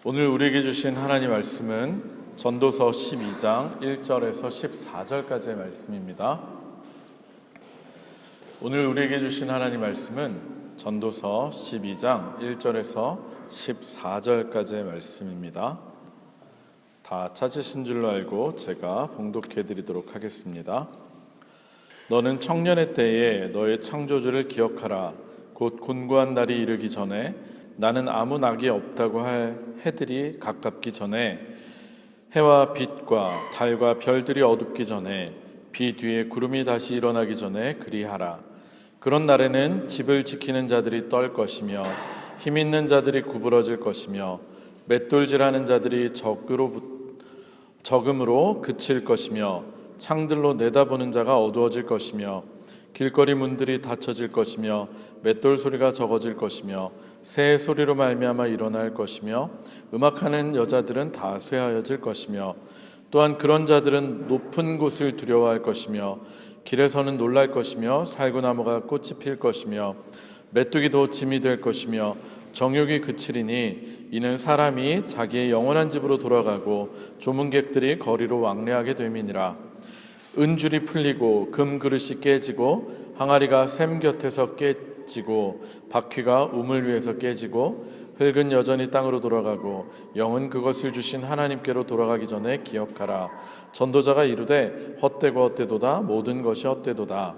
오늘 우리에게 주신 하나님 말씀은 전도서 12장 1절에서 14절까지의 말씀입니다. 오늘 우리에게 주신 하나님 말씀은 전도서 12장 1절에서 14절까지의 말씀입니다. 다 찾으신 줄로 알고 제가 봉독해 드리도록 하겠습니다. 너는 청년의 때에 너의 창조주를 기억하라. 곧 곤고한 날이 이르기 전에 나는 아무 낙이 없다고 할 해들이 가깝기 전에, 해와 빛과 달과 별들이 어둡기 전에, 비 뒤에 구름이 다시 일어나기 전에 그리하라. 그런 날에는 집을 지키는 자들이 떨 것이며 힘 있는 자들이 구부러질 것이며 맷돌질하는 자들이 적음으로 그칠 것이며 창들로 내다보는 자가 어두워질 것이며 길거리 문들이 닫혀질 것이며 맷돌 소리가 적어질 것이며 새 소리로 말미암아 일어날 것이며 음악하는 여자들은 다 쇠하여질 것이며 또한 그런 자들은 높은 곳을 두려워할 것이며 길에서는 놀랄 것이며 살구나무가 꽃이 필 것이며 메뚜기도 짐이 될 것이며 정욕이 그치리니 이는 사람이 자기의 영원한 집으로 돌아가고 조문객들이 거리로 왕래하게 됨이니라. 은줄이 풀리고 금 그릇이 깨지고 항아리가 샘 곁에서 깨지고 바퀴가 우물 위에서 깨지고 흙은 여전히 땅으로 돌아가고 영은 그것을 주신 하나님께로 돌아가기 전에 기억하라. 전도자가 이르되 헛되고 헛되도다. 모든 것이 헛되도다.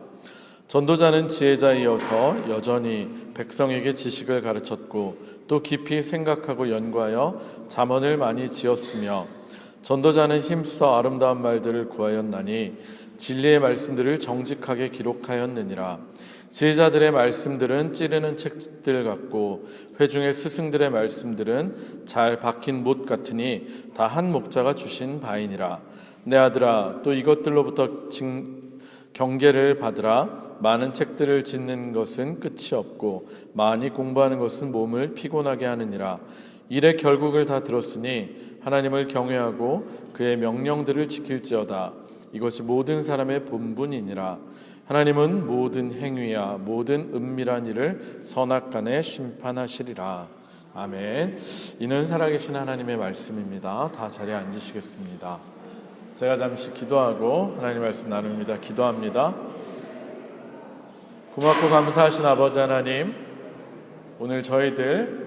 전도자는 지혜자이어서 여전히 백성에게 지식을 가르쳤고 또 깊이 생각하고 연구하여 잠언을 많이 지었으며, 전도자는 힘써 아름다운 말들을 구하였나니 진리의 말씀들을 정직하게 기록하였느니라. 지혜자들의 말씀들은 찌르는 책들 같고 회중의 스승들의 말씀들은 잘 박힌 못 같으니 다 한 목자가 주신 바이니라. 내 아들아, 또 이것들로부터 경계를 받으라. 많은 책들을 짓는 것은 끝이 없고 많이 공부하는 것은 몸을 피곤하게 하느니라. 일의 결국을 다 들었으니 하나님을 경외하고 그의 명령들을 지킬지어다. 이것이 모든 사람의 본분이니라. 하나님은 모든 행위와 모든 은밀한 일을 선악간에 심판하시리라. 아멘. 이는 살아계신 하나님의 말씀입니다. 다 자리에 앉으시겠습니다. 제가 잠시 기도하고 하나님 말씀 나눕니다. 기도합니다. 고맙고 감사하신 아버지 하나님, 오늘 저희들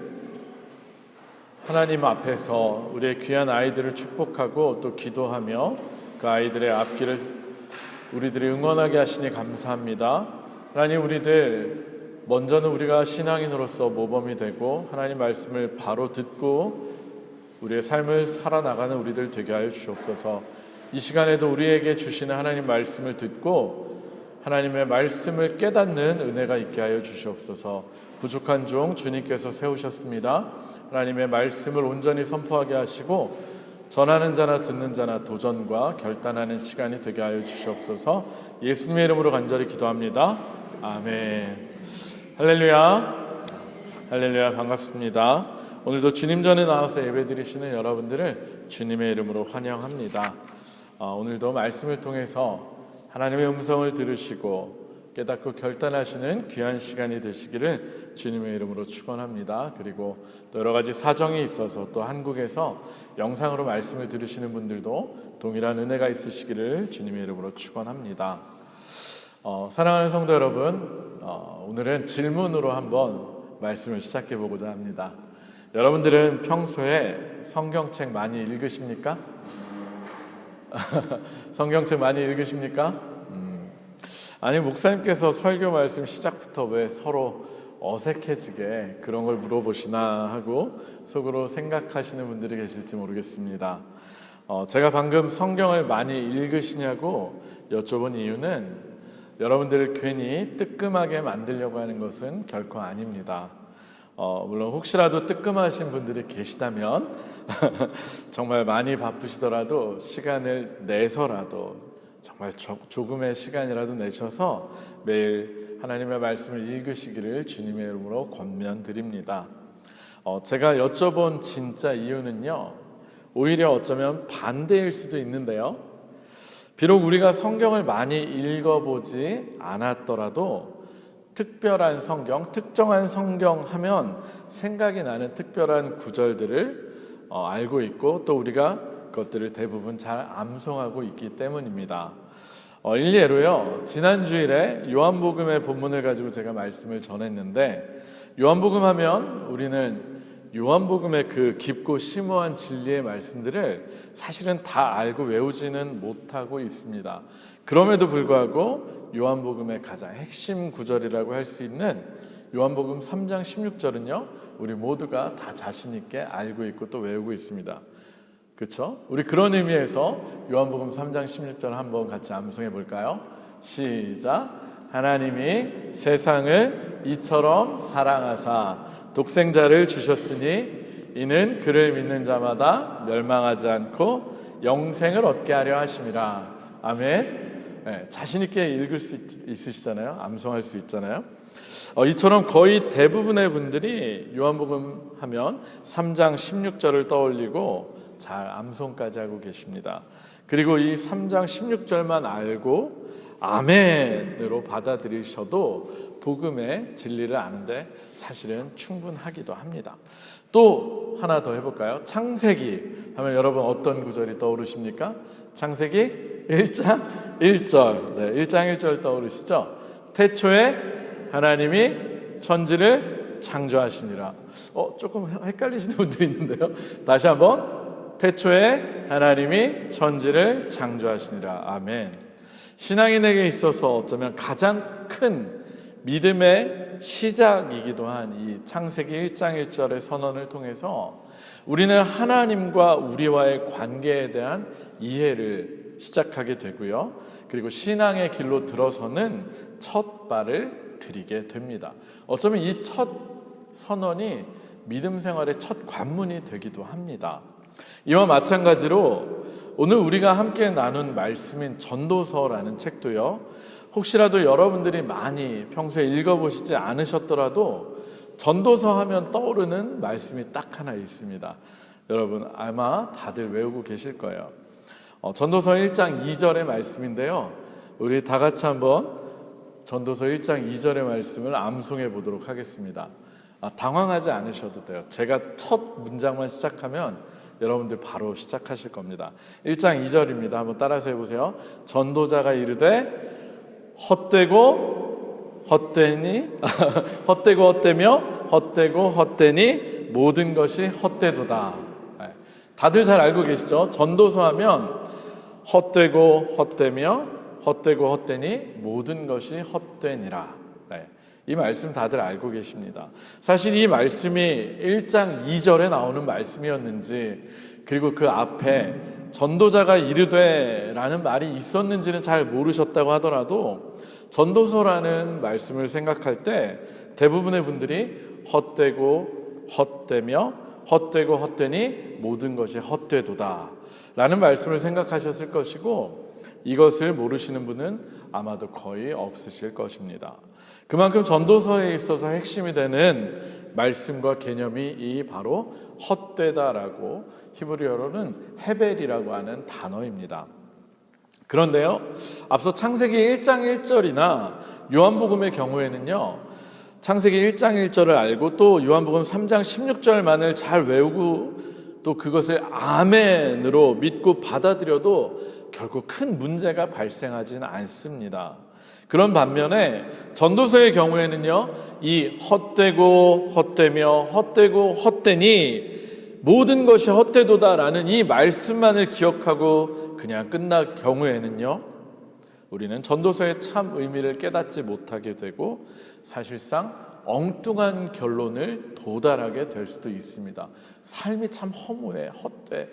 하나님 앞에서 우리의 귀한 아이들을 축복하고 또 기도하며 그 아이들의 앞길을 우리들이 응원하게 하시니 감사합니다. 하나님, 우리들 먼저는 우리가 신앙인으로서 모범이 되고 하나님 말씀을 바로 듣고 우리의 삶을 살아나가는 우리들 되게 하여 주시옵소서. 이 시간에도 우리에게 주시는 하나님 말씀을 듣고 하나님의 말씀을 깨닫는 은혜가 있게 하여 주시옵소서. 부족한 종 주님께서 세우셨습니다. 하나님의 말씀을 온전히 선포하게 하시고 전하는 자나 듣는 자나 도전과 결단하는 시간이 되게 하여 주시옵소서. 예수님의 이름으로 간절히 기도합니다. 아멘. 할렐루야. 할렐루야. 반갑습니다. 오늘도 주님 전에 나와서 예배드리시는 여러분들을 주님의 이름으로 환영합니다. 오늘도 말씀을 통해서 하나님의 음성을 들으시고 깨닫고 결단하시는 귀한 시간이 되시기를 주님의 이름으로 축원합니다. 그리고 또 여러 가지 사정이 있어서 또 한국에서 영상으로 말씀을 들으시는 분들도 동일한 은혜가 있으시기를 주님의 이름으로 축원합니다. 사랑하는 성도 여러분, 오늘은 질문으로 한번 말씀을 시작해 보고자 합니다. 여러분들은 평소에 성경책 많이 읽으십니까? 성경책 많이 읽으십니까? 아니, 목사님께서 설교 말씀 시작부터 왜 서로 어색해지게 그런 걸 물어보시나 하고 속으로 생각하시는 분들이 계실지 모르겠습니다. 제가 방금 성경을 많이 읽으시냐고 여쭤본 이유는 여러분들을 괜히 뜨끔하게 만들려고 하는 것은 결코 아닙니다. 물론 혹시라도 뜨끔하신 분들이 계시다면 정말 많이 바쁘시더라도 시간을 내서라도 정말 조금의 시간이라도 내셔서 매일 하나님의 말씀을 읽으시기를 주님의 이름으로 권면드립니다. 제가 여쭤본 진짜 이유는요, 오히려 어쩌면 반대일 수도 있는데요, 비록 우리가 성경을 많이 읽어보지 않았더라도 특별한 성경, 특정한 성경 하면 생각이 나는 특별한 구절들을 알고 있고 또 우리가 그것들을 대부분 잘 암송하고 있기 때문입니다. 일례로요, 지난 주일에 요한복음의 본문을 가지고 제가 말씀을 전했는데, 요한복음 하면 우리는 요한복음의 그 깊고 심오한 진리의 말씀들을 사실은 다 알고 외우지는 못하고 있습니다. 그럼에도 불구하고 요한복음의 가장 핵심 구절이라고 할 수 있는 요한복음 3장 16절은요, 우리 모두가 다 자신 있게 알고 있고 또 외우고 있습니다. 그렇죠? 우리 그런 의미에서 요한복음 3장 16절 한번 같이 암송해 볼까요? 시작. 하나님이 세상을 이처럼 사랑하사 독생자를 주셨으니 이는 그를 믿는 자마다 멸망하지 않고 영생을 얻게 하려 하심이라. 아멘. 네, 자신 있게 읽을 수 있으시잖아요. 암송할 수 있잖아요. 이처럼 거의 대부분의 분들이 요한복음 하면 3장 16절을 떠올리고 잘 암송까지 하고 계십니다. 그리고 이 3장 16절만 알고 아멘으로 받아들이셔도 복음의 진리를 아는데 사실은 충분하기도 합니다. 또 하나 더 해볼까요? 창세기 하면 여러분 어떤 구절이 떠오르십니까? 창세기 1장 1절. 네, 1장 1절 떠오르시죠? 태초에 하나님이 천지를 창조하시니라. 조금 헷갈리시는 분들이 있는데요. 다시 한번. 태초에 하나님이 천지를 창조하시니라. 아멘. 신앙인에게 있어서 어쩌면 가장 큰 믿음의 시작이기도 한 이 창세기 1장 1절의 선언을 통해서 우리는 하나님과 우리와의 관계에 대한 이해를 시작하게 되고요. 그리고 신앙의 길로 들어서는 첫 발을 들이게 됩니다. 어쩌면 이 첫 선언이 믿음 생활의 첫 관문이 되기도 합니다. 이와 마찬가지로 오늘 우리가 함께 나눈 말씀인 전도서라는 책도요, 혹시라도 여러분들이 많이 평소에 읽어보시지 않으셨더라도 전도서 하면 떠오르는 말씀이 딱 하나 있습니다. 여러분 아마 다들 외우고 계실 거예요. 전도서 1장 2절의 말씀인데요, 우리 다 같이 한번 전도서 1장 2절의 말씀을 암송해 보도록 하겠습니다. 당황하지 않으셔도 돼요. 제가 첫 문장만 시작하면 여러분들 바로 시작하실 겁니다. 1장 2절입니다. 한번 따라서 해보세요. 전도자가 이르되 헛되고 헛되니 헛되고 헛되며 헛되고 헛되니 모든 것이 헛되도다. 다들 잘 알고 계시죠? 전도서 하면 헛되고 헛되며 헛되고 헛되니 모든 것이 헛되니라. 이 말씀 다들 알고 계십니다. 사실 이 말씀이 1장 2절에 나오는 말씀이었는지, 그리고 그 앞에 전도자가 이르되 라는 말이 있었는지는 잘 모르셨다고 하더라도 전도서라는 말씀을 생각할 때 대부분의 분들이 헛되고 헛되며 헛되고 헛되니 모든 것이 헛되도다 라는 말씀을 생각하셨을 것이고, 이것을 모르시는 분은 아마도 거의 없으실 것입니다. 그만큼 전도서에 있어서 핵심이 되는 말씀과 개념이 이 바로 헛되다라고 히브리어로는 헤벨이라고 하는 단어입니다. 그런데요, 앞서 창세기 1장 1절이나 요한복음의 경우에는요, 창세기 1장 1절을 알고 또 요한복음 3장 16절만을 잘 외우고 또 그것을 아멘으로 믿고 받아들여도 결국 큰 문제가 발생하지는 않습니다. 그런 반면에 전도서의 경우에는요, 이 헛되고 헛되며 헛되고 헛되니 모든 것이 헛되도다라는 이 말씀만을 기억하고 그냥 끝날 경우에는요, 우리는 전도서의 참 의미를 깨닫지 못하게 되고 사실상 엉뚱한 결론을 도달하게 될 수도 있습니다. 삶이 참 허무해, 헛돼,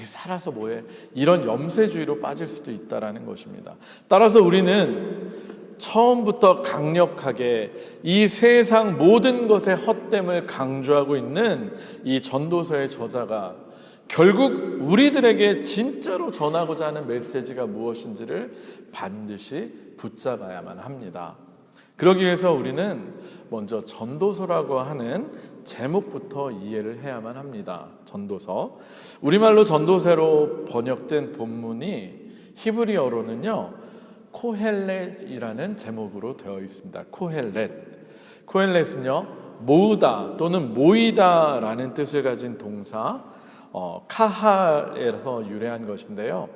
살아서 뭐해, 이런 염세주의로 빠질 수도 있다는 것입니다. 따라서 우리는 처음부터 강력하게 이 세상 모든 것의 헛됨을 강조하고 있는 이 전도서의 저자가 결국 우리들에게 진짜로 전하고자 하는 메시지가 무엇인지를 반드시 붙잡아야만 합니다. 그러기 위해서 우리는 먼저 전도서라고 하는 제목부터 이해를 해야만 합니다. 전도서. 우리말로 전도서로 번역된 본문이 히브리어로는요, 코헬렛이라는 제목으로 되어 있습니다. 코헬렛. 코헬렛은요, 모으다 또는 모이다라는 뜻을 가진 동사 카할에서 유래한 것인데요.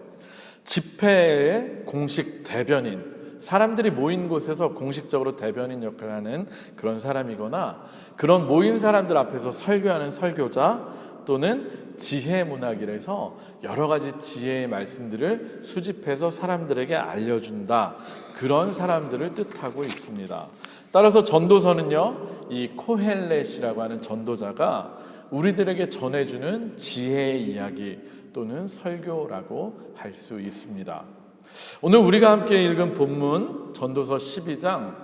집회의 공식 대변인, 사람들이 모인 곳에서 공식적으로 대변인 역할을 하는 그런 사람이거나 그런 모인 사람들 앞에서 설교하는 설교자 또는 지혜 문학이라서 여러 가지 지혜의 말씀들을 수집해서 사람들에게 알려준다, 그런 사람들을 뜻하고 있습니다. 따라서 전도서는요, 이 코헬렛이라고 하는 전도자가 우리들에게 전해주는 지혜의 이야기 또는 설교라고 할 수 있습니다. 오늘 우리가 함께 읽은 본문 전도서 12장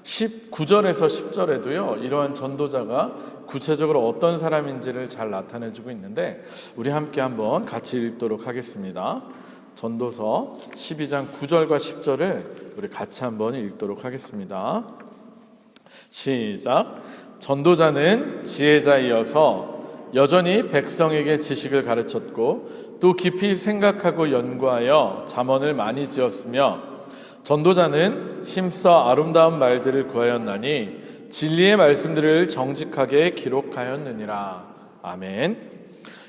19절에서 10절에도요, 이러한 전도자가 구체적으로 어떤 사람인지를 잘 나타내주고 있는데 우리 함께 한번 같이 읽도록 하겠습니다. 전도서 12장 9절과 10절을 우리 같이 한번 읽도록 하겠습니다. 시작. 전도자는 지혜자이어서 여전히 백성에게 지식을 가르쳤고 또 깊이 생각하고 연구하여 잠언을 많이 지었으며 전도자는 힘써 아름다운 말들을 구하였나니 진리의 말씀들을 정직하게 기록하였느니라. 아멘.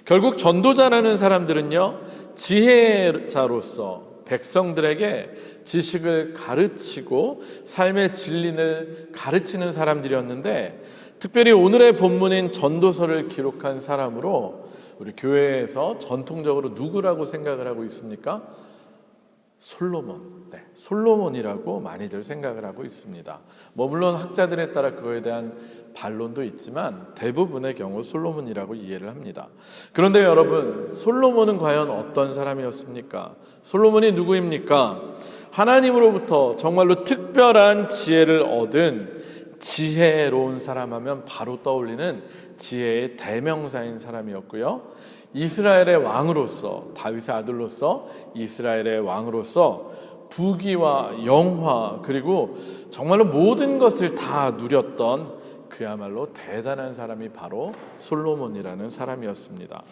결국 전도자라는 사람들은요, 지혜자로서 백성들에게 지식을 가르치고 삶의 진리를 가르치는 사람들이었는데, 특별히 오늘의 본문인 전도서를 기록한 사람으로 우리 교회에서 전통적으로 누구라고 생각을 하고 있습니까? 솔로몬. 솔로몬이라고 많이들 생각을 하고 있습니다. 물론 학자들에 따라 그거에 대한 반론도 있지만 대부분의 경우 솔로몬이라고 이해를 합니다. 그런데 여러분, 솔로몬은 과연 어떤 사람이었습니까? 솔로몬이 누구입니까? 하나님으로부터 정말로 특별한 지혜를 얻은 지혜로운 사람 하면 바로 떠올리는 지혜의 대명사인 사람이었고요. 이스라엘의 왕으로서, 다윗의 아들로서 이스라엘의 왕으로서 부귀와 영화 그리고 정말로 모든 것을 다 누렸던 그야말로 대단한 사람이 바로 솔로몬이라는 사람이었습니다.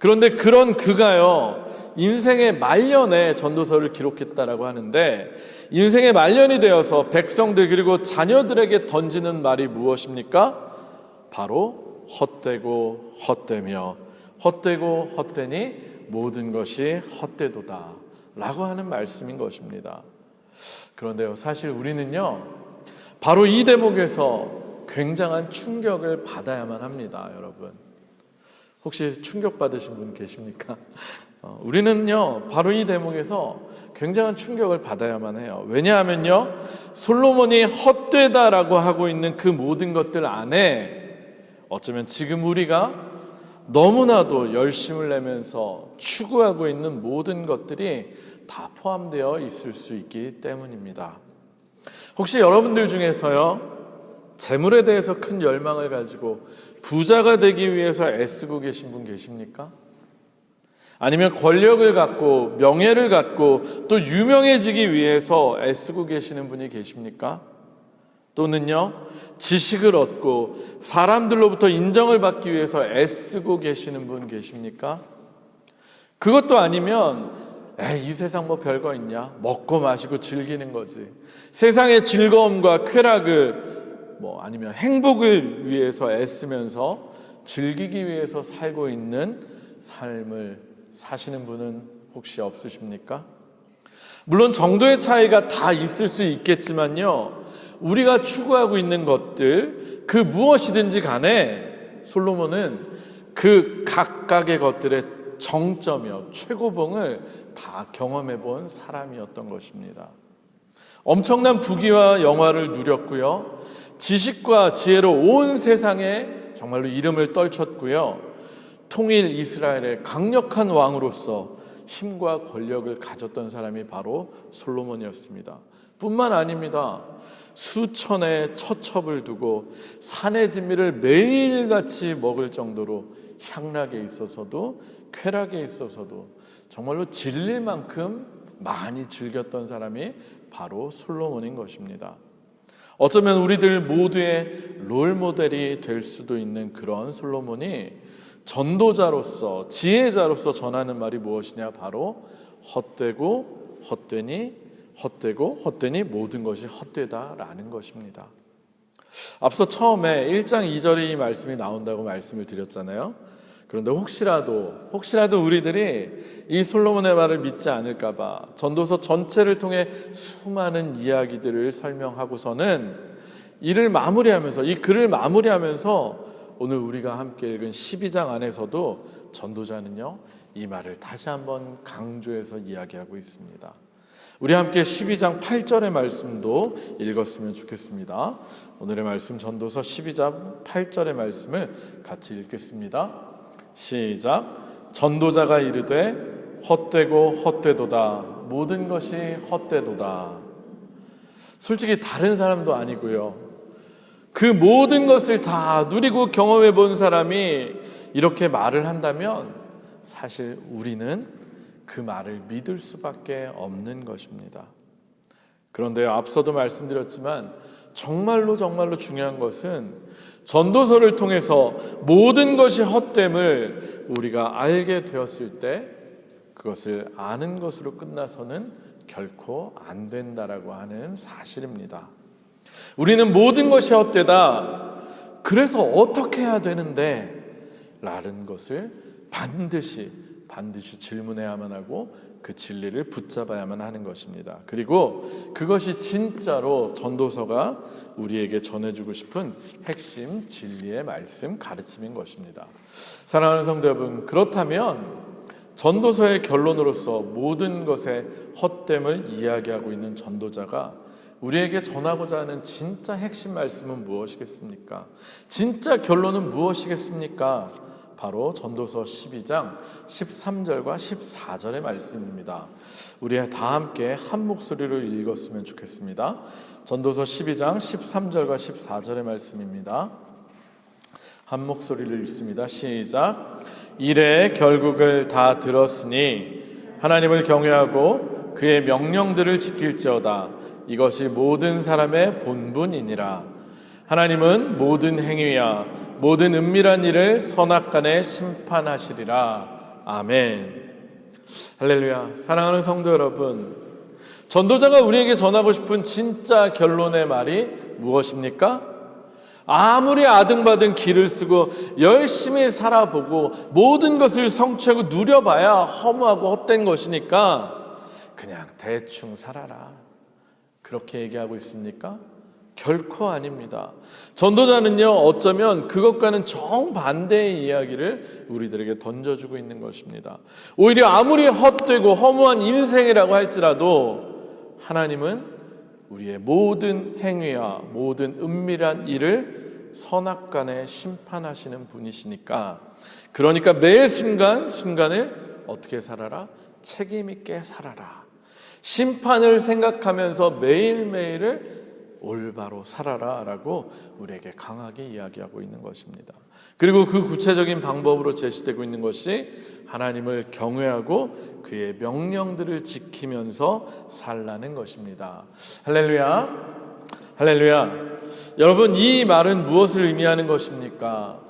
그런데 그런 그가요, 인생의 말년에 전도서를 기록했다라고 하는데, 인생의 말년이 되어서 백성들 그리고 자녀들에게 던지는 말이 무엇입니까? 바로 헛되고 헛되며 헛되고 헛되니 모든 것이 헛되도다 라고 하는 말씀인 것입니다. 그런데요, 사실 우리는요, 바로 이 대목에서 굉장한 충격을 받아야만 합니다. 여러분, 혹시 충격받으신 분 계십니까? 우리는요, 바로 이 대목에서 굉장한 충격을 받아야만 해요. 왜냐하면요, 솔로몬이 헛되다라고 하고 있는 그 모든 것들 안에 어쩌면 지금 우리가 너무나도 열심을 내면서 추구하고 있는 모든 것들이 다 포함되어 있을 수 있기 때문입니다. 혹시 여러분들 중에서요, 재물에 대해서 큰 열망을 가지고 부자가 되기 위해서 애쓰고 계신 분 계십니까? 아니면 권력을 갖고 명예를 갖고 또 유명해지기 위해서 애쓰고 계시는 분이 계십니까? 또는요, 지식을 얻고 사람들로부터 인정을 받기 위해서 애쓰고 계시는 분 계십니까? 그것도 아니면 이 세상 뭐 별거 있냐? 먹고 마시고 즐기는 거지. 세상의 즐거움과 쾌락을 아니면 행복을 위해서 애쓰면서 즐기기 위해서 살고 있는 삶을 사시는 분은 혹시 없으십니까? 물론 정도의 차이가 다 있을 수 있겠지만요, 우리가 추구하고 있는 것들 그 무엇이든지 간에 솔로몬은 그 각각의 것들의 정점이요, 최고봉을 다 경험해 본 사람이었던 것입니다. 엄청난 부귀와 영화를 누렸고요, 지식과 지혜로 온 세상에 정말로 이름을 떨쳤고요, 통일 이스라엘의 강력한 왕으로서 힘과 권력을 가졌던 사람이 바로 솔로몬이었습니다. 뿐만 아닙니다. 수천의 처첩을 두고 산의 진미를 매일같이 먹을 정도로 향락에 있어서도 쾌락에 있어서도 정말로 질릴 만큼 많이 즐겼던 사람이 바로 솔로몬인 것입니다. 어쩌면 우리들 모두의 롤모델이 될 수도 있는 그런 솔로몬이 전도자로서 지혜자로서 전하는 말이 무엇이냐? 바로 헛되고 헛되니 헛되고 헛되니 모든 것이 헛되다라는 것입니다. 앞서 처음에 1장 2절에 이 말씀이 나온다고 말씀을 드렸잖아요. 그런데 혹시라도 우리들이 이 솔로몬의 말을 믿지 않을까 봐 전도서 전체를 통해 수많은 이야기들을 설명하고서는 이 글을 마무리하면서 오늘 우리가 함께 읽은 12장 안에서도 전도자는요, 이 말을 다시 한번 강조해서 이야기하고 있습니다. 우리 함께 12장 8절의 말씀도 읽었으면 좋겠습니다. 오늘의 말씀 전도서 12장 8절의 말씀을 같이 읽겠습니다. 시작. 전도자가 이르되 헛되고 헛되도다. 모든 것이 헛되도다. 솔직히 다른 사람도 아니고요, 그 모든 것을 다 누리고 경험해 본 사람이 이렇게 말을 한다면 사실 우리는 그 말을 믿을 수밖에 없는 것입니다. 그런데 앞서도 말씀드렸지만 정말로 중요한 것은 전도서를 통해서 모든 것이 헛됨을 우리가 알게 되었을 때 그것을 아는 것으로 끝나서는 결코 안 된다라고 하는 사실입니다. 우리는 모든 것이 헛되다, 그래서 어떻게 해야 되는데? 라는 것을 반드시 질문해야만 하고 그 진리를 붙잡아야만 하는 것입니다. 그리고 그것이 진짜로 전도서가 우리에게 전해주고 싶은 핵심 진리의 말씀, 가르침인 것입니다. 사랑하는 성도 여러분, 그렇다면 전도서의 결론으로서 모든 것의 헛됨을 이야기하고 있는 전도자가 우리에게 전하고자 하는 진짜 핵심 말씀은 무엇이겠습니까? 진짜 결론은 무엇이겠습니까? 바로 전도서 12장 13절과 14절의 말씀입니다. 우리 다 함께 한 목소리로 읽었으면 좋겠습니다. 전도서 12장 13절과 14절의 말씀입니다. 한 목소리를 읽습니다. 시작. 이래 결국을 다 들었으니 하나님을 경외하고 그의 명령들을 지킬지어다. 이것이 모든 사람의 본분이니라. 하나님은 모든 행위와 모든 은밀한 일을 선악간에 심판하시리라. 아멘. 할렐루야. 사랑하는 성도 여러분, 전도자가 우리에게 전하고 싶은 진짜 결론의 말이 무엇입니까? 아무리 아등바등 길을 쓰고 열심히 살아보고 모든 것을 성취하고 누려봐야 허무하고 헛된 것이니까 그냥 대충 살아라, 그렇게 얘기하고 있습니까? 결코 아닙니다. 전도자는요, 어쩌면 그것과는 정반대의 이야기를 우리들에게 던져주고 있는 것입니다. 오히려 아무리 헛되고 허무한 인생이라고 할지라도 하나님은 우리의 모든 행위와 모든 은밀한 일을 선악간에 심판하시는 분이시니까, 그러니까 매 순간을 어떻게 살아라? 책임 있게 살아라. 심판을 생각하면서 매일매일을 올바로 살아라 라고 우리에게 강하게 이야기하고 있는 것입니다. 그리고 그 구체적인 방법으로 제시되고 있는 것이 하나님을 경외하고 그의 명령들을 지키면서 살라는 것입니다. 할렐루야. 할렐루야. 여러분, 이 말은 무엇을 의미하는 것입니까?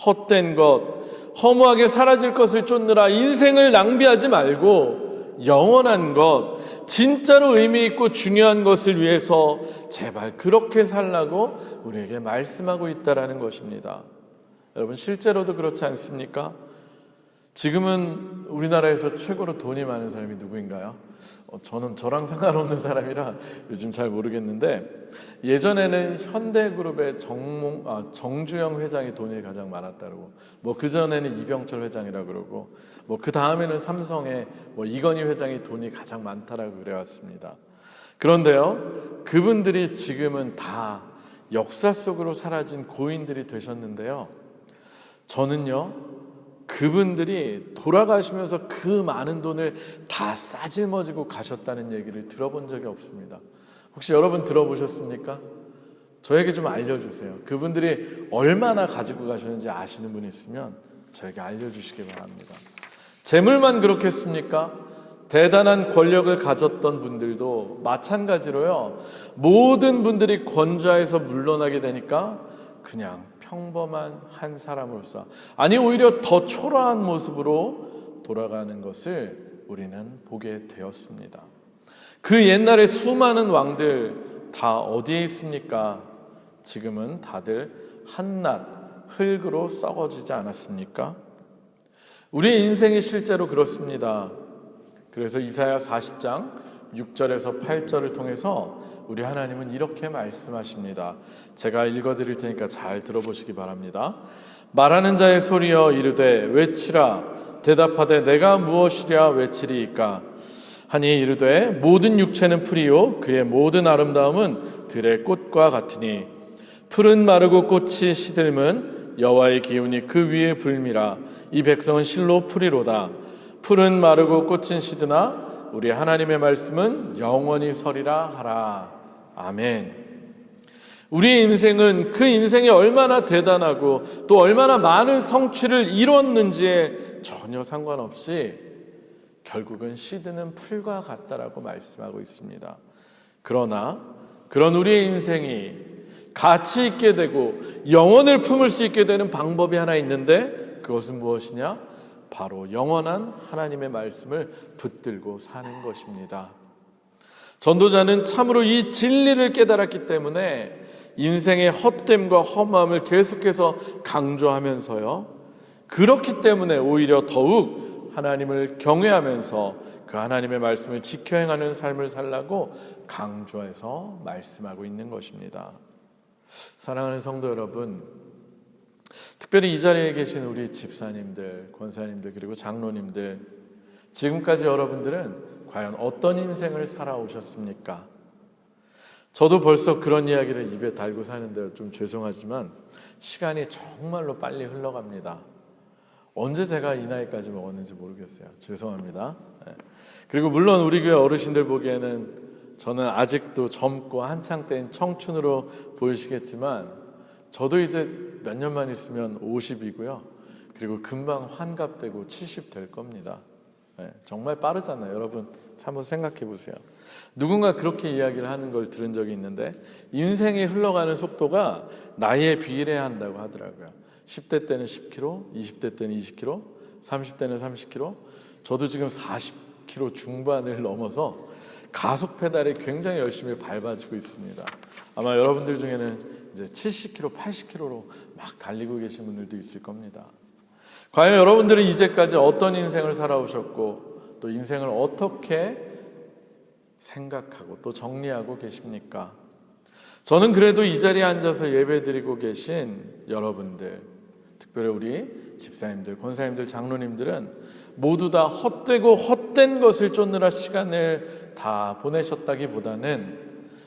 헛된 것, 허무하게 사라질 것을 쫓느라 인생을 낭비하지 말고 영원한 것, 진짜로 의미 있고 중요한 것을 위해서 제발 그렇게 살라고 우리에게 말씀하고 있다라는 것입니다. 여러분, 실제로도 그렇지 않습니까? 지금은 우리나라에서 최고로 돈이 많은 사람이 누구인가요? 저는 저랑 상관없는 사람이라 요즘 잘 모르겠는데, 예전에는 현대그룹의 정주영 회장이 돈이 가장 많았다고, 그전에는 이병철 회장이라 그러고, 그 다음에는 삼성의 이건희 회장이 돈이 가장 많다라고 그래왔습니다. 그런데요, 그분들이 지금은 다 역사 속으로 사라진 고인들이 되셨는데요, 저는요, 그분들이 돌아가시면서 그 많은 돈을 다 싸질머지고 가셨다는 얘기를 들어본 적이 없습니다. 혹시 여러분 들어보셨습니까? 저에게 좀 알려주세요. 그분들이 얼마나 가지고 가셨는지 아시는 분이 있으면 저에게 알려주시기 바랍니다. 재물만 그렇겠습니까? 대단한 권력을 가졌던 분들도 마찬가지로요, 모든 분들이 권좌에서 물러나게 되니까 그냥 평범한 한 사람으로서, 아니 오히려 더 초라한 모습으로 돌아가는 것을 우리는 보게 되었습니다. 그 옛날에 수많은 왕들 다 어디에 있습니까? 지금은 다들 한낱 흙으로 썩어지지 않았습니까? 우리의 인생이 실제로 그렇습니다. 그래서 이사야 40장 6절에서 8절을 통해서 우리 하나님은 이렇게 말씀하십니다. 제가 읽어드릴 테니까 잘 들어보시기 바랍니다. 말하는 자의 소리여 이르되 외치라. 대답하되 내가 무엇이랴 외치리이까. 하니 이르되 모든 육체는 풀이요 그의 모든 아름다움은 들의 꽃과 같으니 풀은 마르고 꽃이 시들면 여호와의 기운이 그 위에 불미라. 이 백성은 실로 풀이로다. 풀은 마르고 꽃은 시드나 우리 하나님의 말씀은 영원히 서리라 하라. 아멘. 우리의 인생은 그 인생이 얼마나 대단하고 또 얼마나 많은 성취를 이뤘는지에 전혀 상관없이 결국은 시드는 풀과 같다라고 말씀하고 있습니다. 그러나 그런 우리의 인생이 가치 있게 되고 영원을 품을 수 있게 되는 방법이 하나 있는데 그것은 무엇이냐? 바로 영원한 하나님의 말씀을 붙들고 사는 것입니다. 전도자는 참으로 이 진리를 깨달았기 때문에 인생의 헛됨과 험함을 계속해서 강조하면서요. 그렇기 때문에 오히려 더욱 하나님을 경외하면서 그 하나님의 말씀을 지켜 행하는 삶을 살라고 강조해서 말씀하고 있는 것입니다. 사랑하는 성도 여러분, 특별히 이 자리에 계신 우리 집사님들, 권사님들 그리고 장로님들, 지금까지 여러분들은 과연 어떤 인생을 살아오셨습니까? 저도 벌써 그런 이야기를 입에 달고 사는데 좀 죄송하지만 시간이 정말로 빨리 흘러갑니다. 언제 제가 이 나이까지 먹었는지 모르겠어요. 죄송합니다. 그리고 물론 우리 교회 어르신들 보기에는 저는 아직도 젊고 한창 때인 청춘으로 보이시겠지만 저도 이제 몇 년만 있으면 50이고요. 그리고 금방 환갑되고 70 될 겁니다. 정말 빠르잖아요. 여러분 한번 생각해 보세요. 누군가 그렇게 이야기를 하는 걸 들은 적이 있는데 인생이 흘러가는 속도가 나이에 비례한다고 하더라고요. 10대 때는 10km, 20대 때는 20km, 30대는 30km. 저도 지금 40km 중반을 넘어서 가속 페달이 굉장히 열심히 밟아지고 있습니다. 아마 여러분들 중에는 이제 70km, 80km로 막 달리고 계신 분들도 있을 겁니다. 과연 여러분들은 이제까지 어떤 인생을 살아오셨고 또 인생을 어떻게 생각하고 또 정리하고 계십니까? 저는 그래도 이 자리에 앉아서 예배드리고 계신 여러분들, 특별히 우리 집사님들, 권사님들, 장로님들은 모두 다 헛되고 헛된 것을 쫓느라 시간을 다 보내셨다기보다는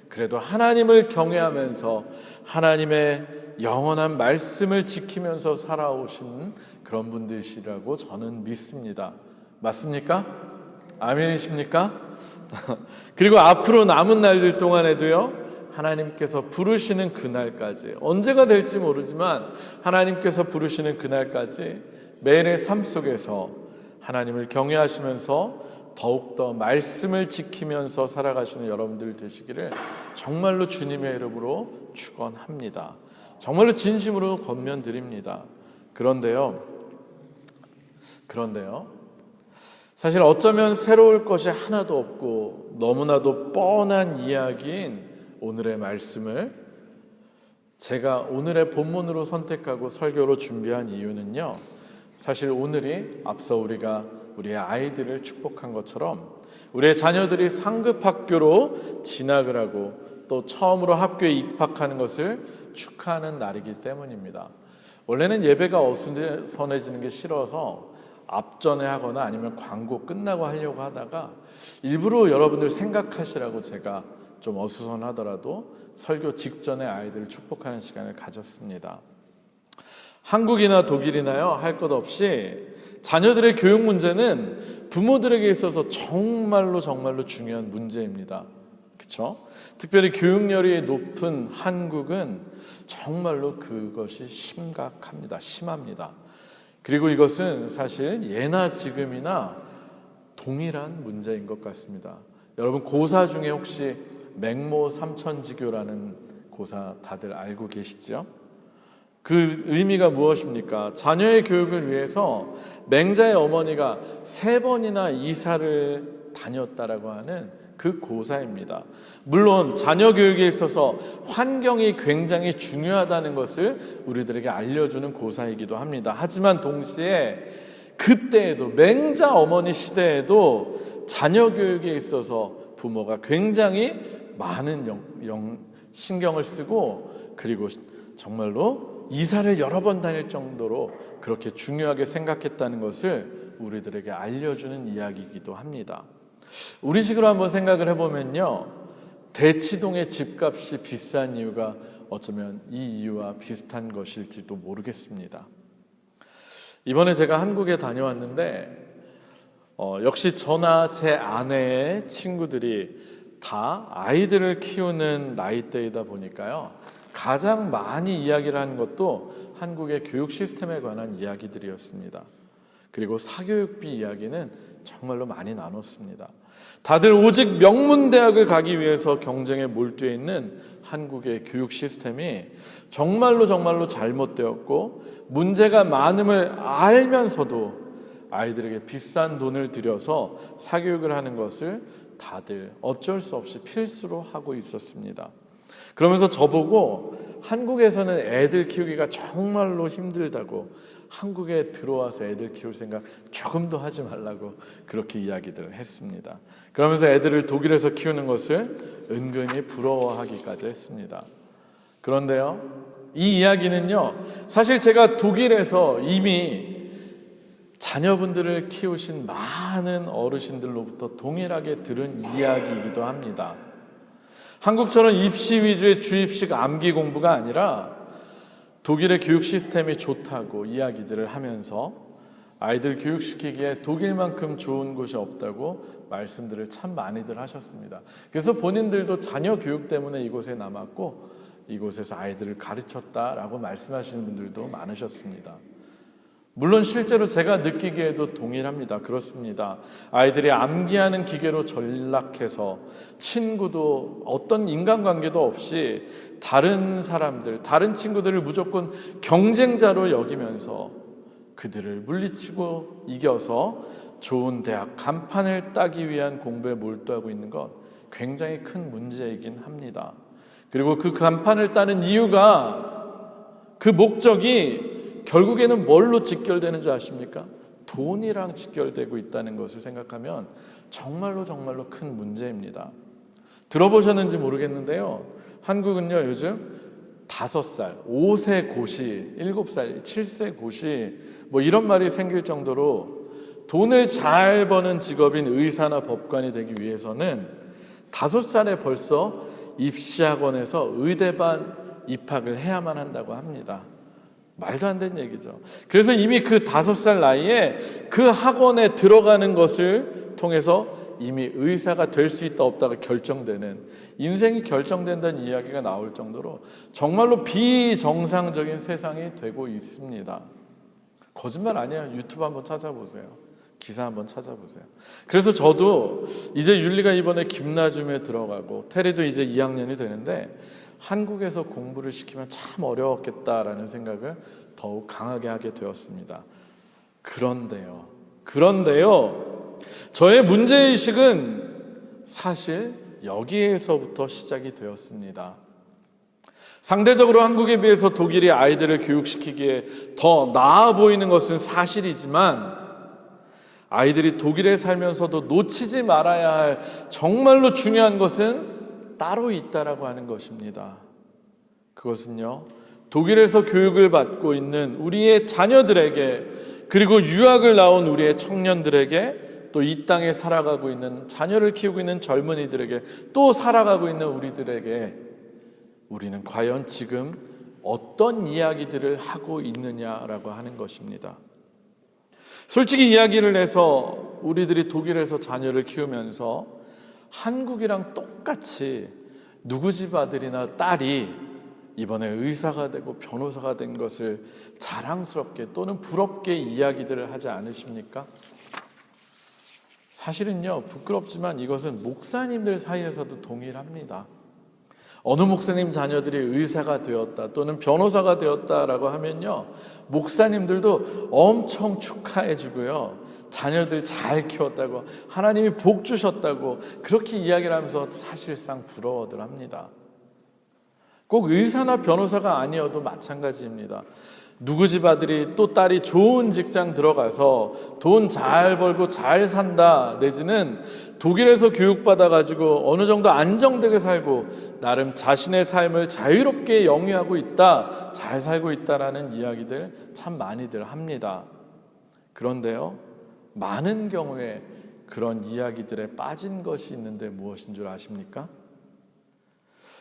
그래도 하나님을 경외하면서 하나님의 영원한 말씀을 지키면서 살아오신 그런 분들이시라고 저는 믿습니다. 맞습니까? 아멘이십니까? 그리고 앞으로 남은 날들 동안에도요, 하나님께서 부르시는 그날까지, 언제가 될지 모르지만 하나님께서 부르시는 그날까지 매일의 삶 속에서 하나님을 경외하시면서 더욱더 말씀을 지키면서 살아가시는 여러분들 되시기를 정말로 주님의 이름으로 축원합니다. 정말로 진심으로 권면드립니다. 그런데요, 사실 어쩌면 새로울 것이 하나도 없고 너무나도 뻔한 이야기인 오늘의 말씀을 제가 오늘의 본문으로 선택하고 설교로 준비한 이유는요, 사실 오늘이 앞서 우리가 우리의 아이들을 축복한 것처럼 우리의 자녀들이 상급 학교로 진학을 하고 또 처음으로 학교에 입학하는 것을 축하하는 날이기 때문입니다. 원래는 예배가 어수선해지는 게 싫어서 앞전에 하거나 아니면 광고 끝나고 하려고 하다가 일부러 여러분들 생각하시라고 제가 좀 어수선하더라도 설교 직전에 아이들을 축복하는 시간을 가졌습니다. 한국이나 독일이나요, 할 것 없이 자녀들의 교육 문제는 부모들에게 있어서 정말로 중요한 문제입니다. 그렇죠? 특별히 교육열이 높은 한국은 정말로 그것이 심합니다. 그리고 이것은 사실 예나 지금이나 동일한 문제인 것 같습니다. 여러분 고사 중에 혹시 맹모 삼천지교라는 고사 다들 알고 계시죠? 그 의미가 무엇입니까? 자녀의 교육을 위해서 맹자의 어머니가 3번이나 이사를 다녔다라고 하는 그 고사입니다. 물론 자녀 교육에 있어서 환경이 굉장히 중요하다는 것을 우리들에게 알려주는 고사이기도 합니다. 하지만 동시에 그 그때에도 맹자 어머니 시대에도 자녀 교육에 있어서 부모가 굉장히 많은 신경을 쓰고 그리고 정말로 이사를 여러 번 다닐 정도로 그렇게 중요하게 생각했다는 것을 우리들에게 알려주는 이야기이기도 합니다. 우리식으로 한번 생각을 해보면요, 대치동의 집값이 비싼 이유가 어쩌면 이 이유와 비슷한 것일지도 모르겠습니다. 이번에 제가 한국에 다녀왔는데 역시 저나 제 아내의 친구들이 다 아이들을 키우는 나이대이다 보니까요, 가장 많이 이야기를 하는 것도 한국의 교육 시스템에 관한 이야기들이었습니다. 그리고 사교육비 이야기는 정말로 많이 나눴습니다. 다들 오직 명문대학을 가기 위해서 경쟁에 몰두해 있는 한국의 교육 시스템이 정말로 잘못되었고 문제가 많음을 알면서도 아이들에게 비싼 돈을 들여서 사교육을 하는 것을 다들 어쩔 수 없이 필수로 하고 있었습니다. 그러면서 저보고 한국에서는 애들 키우기가 정말로 힘들다고, 한국에 들어와서 애들 키울 생각 조금도 하지 말라고 그렇게 이야기들을 했습니다. 그러면서 애들을 독일에서 키우는 것을 은근히 부러워하기까지 했습니다. 그런데요, 이 이야기는요, 사실 제가 독일에서 이미 자녀분들을 키우신 많은 어르신들로부터 동일하게 들은 이야기이기도 합니다. 한국처럼 입시 위주의 주입식 암기 공부가 아니라 독일의 교육 시스템이 좋다고 이야기들을 하면서 아이들 교육시키기에 독일만큼 좋은 곳이 없다고 말씀들을 참 많이들 하셨습니다. 그래서 본인들도 자녀 교육 때문에 이곳에 남았고 이곳에서 아이들을 가르쳤다라고 말씀하시는 분들도 많으셨습니다. 물론 실제로 제가 느끼기에도 동일합니다. 그렇습니다. 아이들이 암기하는 기계로 전락해서 친구도 어떤 인간관계도 없이 다른 사람들, 다른 친구들을 무조건 경쟁자로 여기면서 그들을 물리치고 이겨서 좋은 대학 간판을 따기 위한 공부에 몰두하고 있는 것 굉장히 큰 문제이긴 합니다. 그리고 그 간판을 따는 이유가, 그 목적이 결국에는 뭘로 직결되는 줄 아십니까? 돈이랑 직결되고 있다는 것을 생각하면 정말로 큰 문제입니다. 들어보셨는지 모르겠는데요, 한국은요 요즘 5살, 5세 고시, 7살, 7세 고시 뭐 이런 말이 생길 정도로 돈을 잘 버는 직업인 의사나 법관이 되기 위해서는 5살에 벌써 입시학원에서 의대반 입학을 해야만 한다고 합니다. 말도 안 되는 얘기죠. 그래서 이미 그 5살 나이에 그 학원에 들어가는 것을 통해서 이미 의사가 될 수 있다 없다가 결정되는, 인생이 결정된다는 이야기가 나올 정도로 정말로 비정상적인 세상이 되고 있습니다. 거짓말 아니에요. 유튜브 한번 찾아보세요. 기사 한번 찾아보세요. 그래서 저도 이제 율리가 이번에 김나줌에 들어가고 테리도 이제 2학년이 되는데 한국에서 공부를 시키면 참 어려웠겠다라는 생각을 더욱 강하게 하게 되었습니다. 그런데요, 저의 문제의식은 사실 여기에서부터 시작이 되었습니다. 상대적으로 한국에 비해서 독일이 아이들을 교육시키기에 더 나아 보이는 것은 사실이지만 아이들이 독일에 살면서도 놓치지 말아야 할 정말로 중요한 것은 따로 있다라고 하는 것입니다. 그것은요, 독일에서 교육을 받고 있는 우리의 자녀들에게, 그리고 유학을 나온 우리의 청년들에게, 또 이 땅에 살아가고 있는 자녀를 키우고 있는 젊은이들에게, 또 살아가고 있는 우리들에게 우리는 과연 지금 어떤 이야기들을 하고 있느냐라고 하는 것입니다. 솔직히 이야기를 해서 우리들이 독일에서 자녀를 키우면서 한국이랑 똑같이 누구 집 아들이나 딸이 이번에 의사가 되고 변호사가 된 것을 자랑스럽게 또는 부럽게 이야기들을 하지 않으십니까? 사실은요, 부끄럽지만 이것은 목사님들 사이에서도 동일합니다. 어느 목사님 자녀들이 의사가 되었다 또는 변호사가 되었다라고 하면요, 목사님들도 엄청 축하해 주고요, 자녀들 잘 키웠다고, 하나님이 복 주셨다고 그렇게 이야기를 하면서 사실상 부러워들 합니다. 꼭 의사나 변호사가 아니어도 마찬가지입니다. 누구 집 아들이 또 딸이 좋은 직장 들어가서 돈 잘 벌고 잘 산다, 내지는 독일에서 교육받아가지고 어느 정도 안정되게 살고 나름 자신의 삶을 자유롭게 영위하고 있다, 잘 살고 있다라는 이야기들 참 많이들 합니다. 그런데요, 많은 경우에 그런 이야기들에 빠진 것이 있는데 무엇인 줄 아십니까?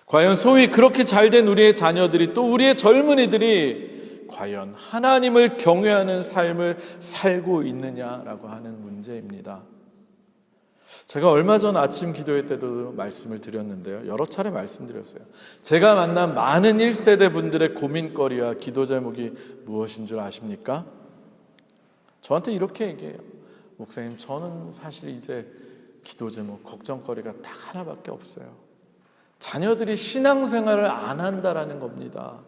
과연 소위 그렇게 잘된 우리의 자녀들이, 또 우리의 젊은이들이 과연 하나님을 경외하는 삶을 살고 있느냐라고 하는 문제입니다. 제가 얼마 전 아침 기도회 때도 말씀을 드렸는데요, 여러 차례 말씀드렸어요. 제가 만난 많은 1세대 분들의 고민거리와 기도 제목이 무엇인 줄 아십니까? 저한테 이렇게 얘기해요. 목사님, 저는 사실 이제 기도 제목, 걱정거리가 딱 하나밖에 없어요. 자녀들이 신앙생활을 안 한다라는 겁니다.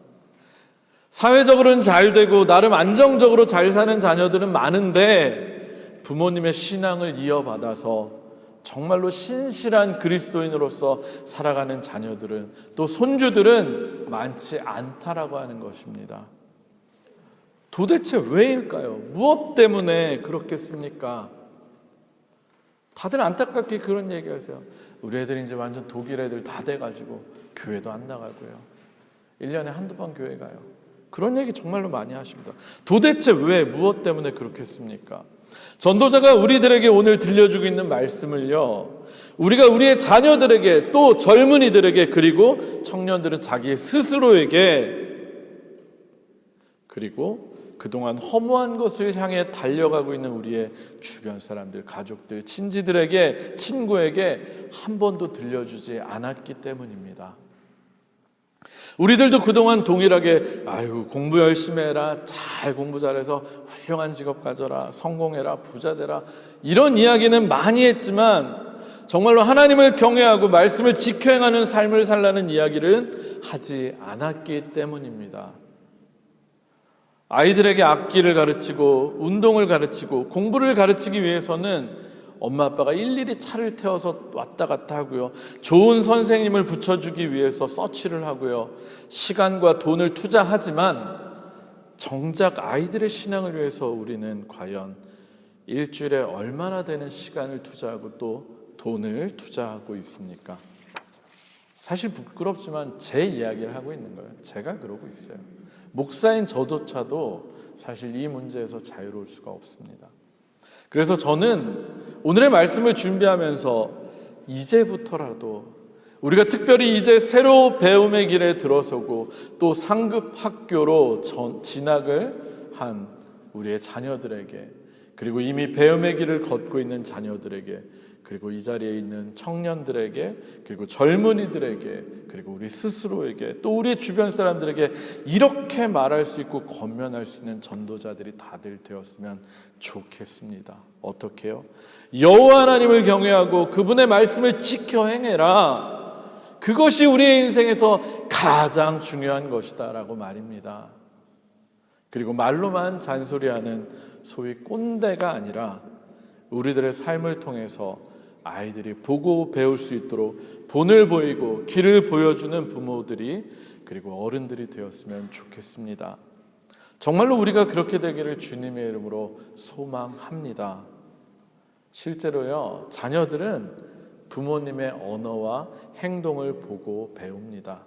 사회적으로는 잘 되고 나름 안정적으로 잘 사는 자녀들은 많은데 부모님의 신앙을 이어받아서 정말로 신실한 그리스도인으로서 살아가는 자녀들은, 또 손주들은 많지 않다라고 하는 것입니다. 도대체 왜일까요? 무엇 때문에 그렇겠습니까? 다들 안타깝게 그런 얘기하세요. 우리 애들이 이제 완전 독일 애들 다 돼가지고 교회도 안 나가고요, 1년에 한두 번 교회 가요. 그런 얘기 정말로 많이 하십니다. 도대체 왜, 무엇 때문에 그렇겠습니까? 전도자가 우리들에게 오늘 들려주고 있는 말씀을요, 우리가 우리의 자녀들에게, 또 젊은이들에게, 그리고 청년들은 자기 스스로에게, 그리고 그동안 허무한 것을 향해 달려가고 있는 우리의 주변 사람들, 가족들, 친지들에게, 친구에게 한 번도 들려주지 않았기 때문입니다. 우리들도 그동안 동일하게 공부 열심히 해라, 잘 공부 잘해서 훌륭한 직업 가져라, 성공해라, 부자 되라, 이런 이야기는 많이 했지만 정말로 하나님을 경외하고 말씀을 지켜 행하는 삶을 살라는 이야기를 하지 않았기 때문입니다. 아이들에게 악기를 가르치고 운동을 가르치고 공부를 가르치기 위해서는 엄마 아빠가 일일이 차를 태워서 왔다 갔다 하고요, 좋은 선생님을 붙여주기 위해서 서치를 하고요, 시간과 돈을 투자하지만 정작 아이들의 신앙을 위해서 우리는 과연 일주일에 얼마나 되는 시간을 투자하고 또 돈을 투자하고 있습니까? 사실 부끄럽지만 제 이야기를 하고 있는 거예요. 제가 그러고 있어요. 목사인 저조차도 사실 이 문제에서 자유로울 수가 없습니다. 그래서 저는 오늘의 말씀을 준비하면서 이제부터라도 우리가 특별히 이제 새로 배움의 길에 들어서고 또 상급 학교로 진학을 한 우리의 자녀들에게, 그리고 이미 배움의 길을 걷고 있는 자녀들에게, 그리고 이 자리에 있는 청년들에게, 그리고 젊은이들에게, 그리고 우리 스스로에게, 또 우리 주변 사람들에게 이렇게 말할 수 있고 권면할 수 있는 전도자들이 다들 되었으면 좋겠습니다. 어떻게요? 여호와 하나님을 경외하고 그분의 말씀을 지켜 행해라. 그것이 우리의 인생에서 가장 중요한 것이다 라고 말입니다. 그리고 말로만 잔소리하는 소위 꼰대가 아니라 우리들의 삶을 통해서 아이들이 보고 배울 수 있도록 본을 보이고 길을 보여주는 부모들이, 그리고 어른들이 되었으면 좋겠습니다. 정말로 우리가 그렇게 되기를 주님의 이름으로 소망합니다. 실제로요, 자녀들은 부모님의 언어와 행동을 보고 배웁니다.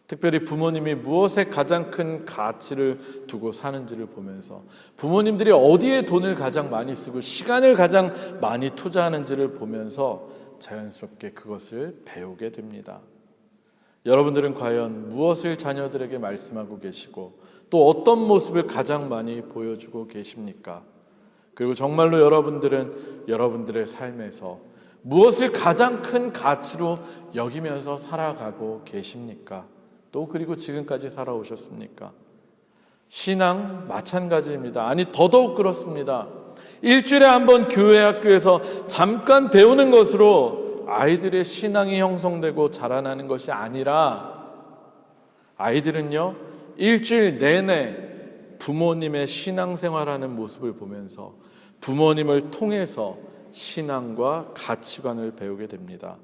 특별히 부모님이 무엇에 가장 큰 가치를 두고 사는지를 보면서, 부모님들이 어디에 돈을 가장 많이 쓰고 시간을 가장 많이 투자하는지를 보면서 자연스럽게 그것을 배우게 됩니다. 여러분들은 과연 무엇을 자녀들에게 말씀하고 계시고 또 어떤 모습을 가장 많이 보여주고 계십니까? 그리고 정말로 여러분들은 여러분들의 삶에서 무엇을 가장 큰 가치로 여기면서 살아가고 계십니까? 또 그리고 지금까지 살아오셨습니까? 신앙 마찬가지입니다. 아니, 더더욱 그렇습니다. 일주일에 한 번 교회 학교에서 잠깐 배우는 것으로 아이들의 신앙이 형성되고 자라나는 것이 아니라, 아이들은요, 일주일 내내 부모님의 신앙생활하는 모습을 보면서 부모님을 통해서 신앙과 가치관을 배우게 됩니다.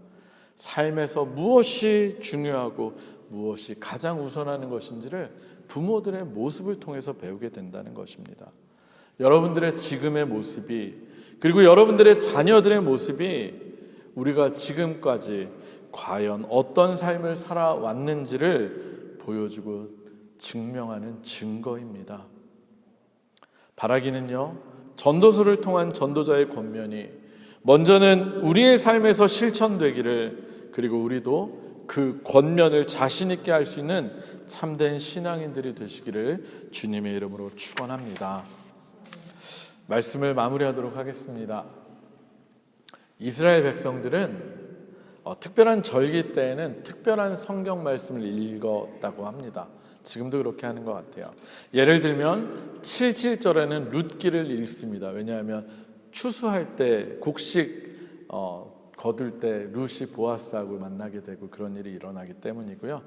삶에서 무엇이 중요하고 무엇이 가장 우선하는 것인지를 부모들의 모습을 통해서 배우게 된다는 것입니다. 여러분들의 지금의 모습이, 그리고 여러분들의 자녀들의 모습이 우리가 지금까지 과연 어떤 삶을 살아왔는지를 보여주고 증명하는 증거입니다. 바라기는요, 전도서를 통한 전도자의 권면이 먼저는 우리의 삶에서 실천되기를, 그리고 우리도 그 권면을 자신 있게 할 수 있는 참된 신앙인들이 되시기를 주님의 이름으로 축원합니다. 말씀을 마무리하도록 하겠습니다. 이스라엘 백성들은 특별한 절기 때에는 특별한 성경 말씀을 읽었다고 합니다. 지금도 그렇게 하는 것 같아요. 예를 들면 77절에는 룻기를 읽습니다. 왜냐하면 추수할 때 곡식 거둘 때 룻이 보아스하고 만나게 되고 그런 일이 일어나기 때문이고요.